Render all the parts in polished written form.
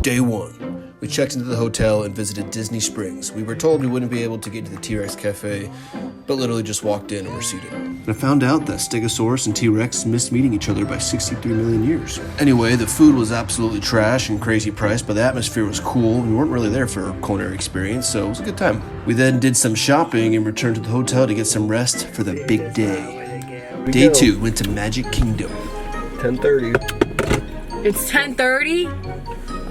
Day 1. We checked into the hotel and visited Disney Springs. We were told we wouldn't be able to get to the T-Rex Cafe, but literally just walked in and were seated. And I found out that Stegosaurus and T-Rex missed meeting each other by 63 million years. Anyway, the food was absolutely trash and crazy priced, but the atmosphere was cool. We weren't really there for a culinary experience, so it was a good time. We then did some shopping and returned to the hotel to get some rest for the big day. Day 2, went to Magic Kingdom. 10:30. It's 10:30?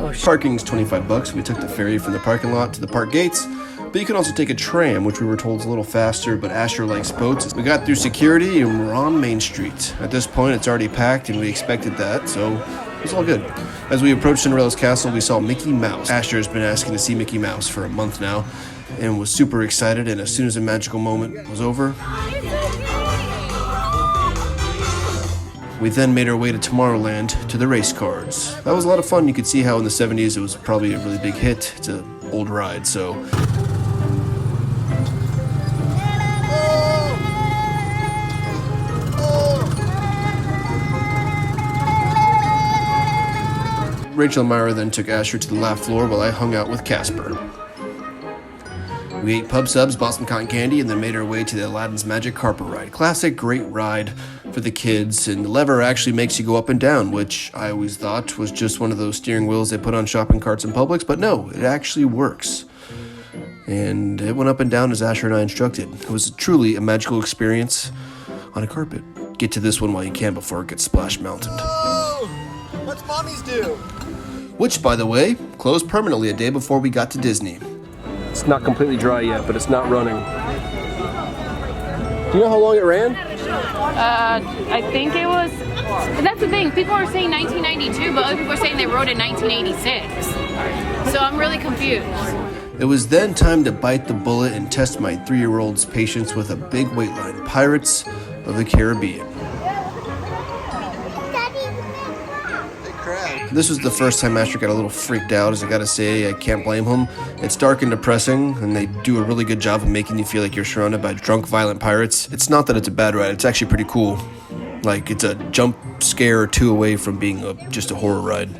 Oh, Parking's $25. We took the ferry from the parking lot to the park gates, but you can also take a tram, which we were told is a little faster, but Asher likes boats. We got through security and we're on Main Street. At this point, it's already packed and we expected that, so it was all good. As we approached Cinderella's castle, we saw Mickey Mouse. Asher has been asking to see Mickey Mouse for a month now and was super excited, and as soon as the magical moment was over, we then made our way to Tomorrowland to the race cars. That was a lot of fun. You could see how in the 70s it was probably a really big hit. It's an old ride, so. Rachel and Myra then took Asher to the laugh floor while I hung out with Casper. We ate pub subs, bought some cotton candy, and then made our way to the Aladdin's Magic Carpet Ride. Classic, great ride for the kids, and the lever actually makes you go up and down, which I always thought was just one of those steering wheels they put on shopping carts in Publix, but no, it actually works. And it went up and down as Asher and I instructed. It was truly a magical experience on a carpet. Get to this one while you can before it gets splash mounted. Oh! What's mommies do? Which, by the way, closed permanently a day before we got to Disney. It's not completely dry yet, but it's not running. Do you know how long it ran? I think it was. That's the thing. People are saying 1992, but other people are saying they wrote in 1986. So I'm really confused. It was then time to bite the bullet and test my 3-year-old's patience with a big weight line, Pirates of the Caribbean. This was the first time Asher got a little freaked out, as I gotta say, I can't blame him. It's dark and depressing, and they do a really good job of making you feel like you're surrounded by drunk, violent pirates. It's not that it's a bad ride, it's actually pretty cool. Like, it's a jump scare or two away from being just a horror ride.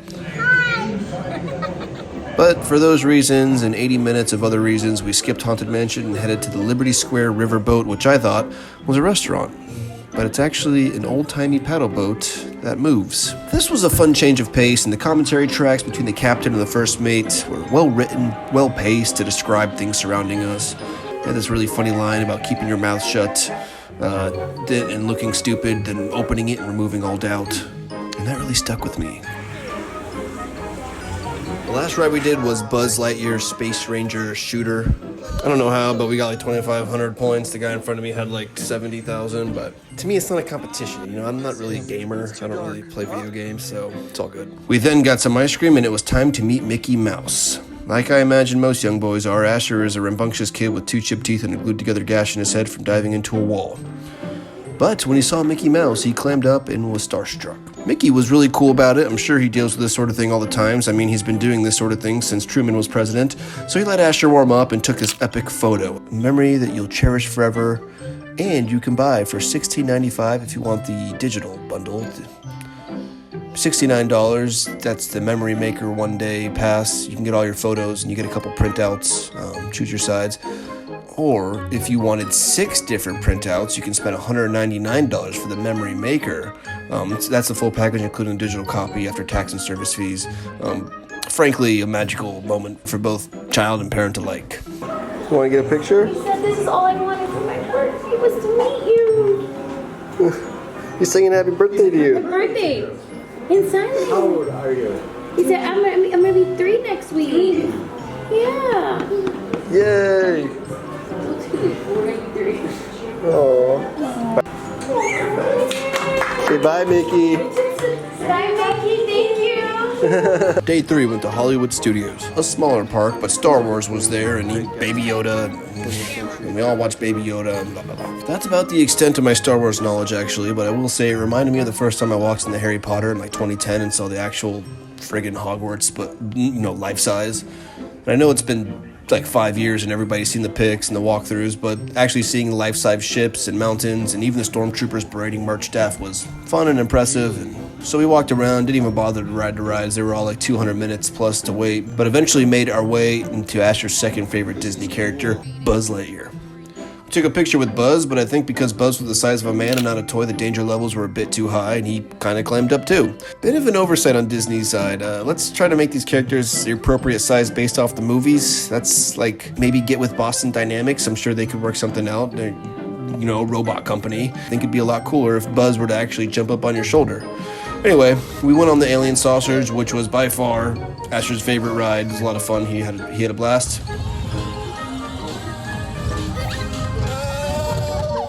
But for those reasons and 80 minutes of other reasons, we skipped Haunted Mansion and headed to the Liberty Square Riverboat, which I thought was a restaurant. But it's actually an old-timey paddle boat that moves. This was a fun change of pace, and the commentary tracks between the captain and the first mate were well-written, well-paced to describe things surrounding us. They had this really funny line about keeping your mouth shut and looking stupid, then opening it and removing all doubt. And that really stuck with me. The last ride we did was Buzz Lightyear Space Ranger Shooter. I don't know how, but we got like 2,500 points. The guy in front of me had like 70,000, but to me it's not a competition. You know, I'm not really a gamer. I don't really play video games, so it's all good. We then got some ice cream and it was time to meet Mickey Mouse. Like I imagine most young boys are, Asher is a rambunctious kid with 2 chipped teeth and a glued together gash in his head from diving into a wall. But when he saw Mickey Mouse, he clammed up and was starstruck. Mickey was really cool about it. I'm sure he deals with this sort of thing all the times. I mean, he's been doing this sort of thing since Truman was president. So he let Asher warm up and took this epic photo. A memory that you'll cherish forever, and you can buy for $16.95 if you want the digital bundle. $69, that's the Memory Maker one-day pass. You can get all your photos and you get a couple printouts. Choose your sides. Or if you wanted 6 different printouts, you can spend $199 for the Memory Maker. That's the full package, including a digital copy after tax and service fees. Frankly, a magical moment for both child and parent alike. You want to get a picture? He said this is all I wanted for my birthday was to meet you. He's singing happy birthday to Happy you. birthday. Inside. How old are you? He said I'm gonna be 3 next week. Yeah. Yay! 43. Oh. Say bye, Mickey. Bye, Mickey. Thank you. Day 3 went to Hollywood Studios, a smaller park, but Star Wars was there, and Baby Yoda, and we all watched Baby Yoda, and blah, blah, blah. That's about the extent of my Star Wars knowledge, actually, but I will say it reminded me of the first time I walked into Harry Potter in like 2010 and saw the actual friggin' Hogwarts, but, you know, life-size. And I know it's been like 5 years and everybody's seen the pics and the walkthroughs, but actually seeing life-size ships and mountains and even the stormtroopers parading merch staff was fun and impressive, and So we walked around, didn't even bother to ride the rides. They were all like 200 minutes plus to wait, but eventually made our way into Asher's second favorite Disney character, Buzz Lightyear. We took a picture with Buzz, but I think because Buzz was the size of a man and not a toy, the danger levels were a bit too high, and he kind of clammed up too. Bit of an oversight on Disney's side. Let's try to make these characters the appropriate size based off the movies. That's like maybe get with Boston Dynamics. I'm sure they could work something out. They're, you know, a robot company. I think it'd be a lot cooler if Buzz were to actually jump up on your shoulder. Anyway, we went on the Alien Saucers, which was by far Asher's favorite ride. It was a lot of fun. He had a blast.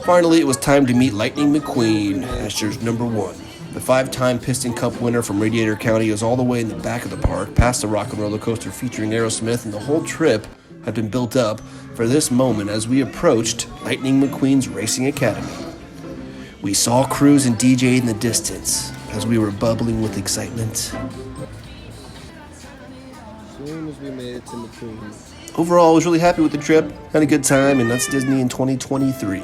Finally, it was time to meet Lightning McQueen, Asher's number one. The 5-time Piston Cup winner from Radiator County was all the way in the back of the park, past the Rock and Roller Coaster featuring Aerosmith, and the whole trip had been built up for this moment as we approached Lightning McQueen's Racing Academy. We saw crews and DJ in the distance as we were bubbling with excitement. As soon as we made it to McQueen. Overall, I was really happy with the trip, had a good time, and that's Disney in 2023.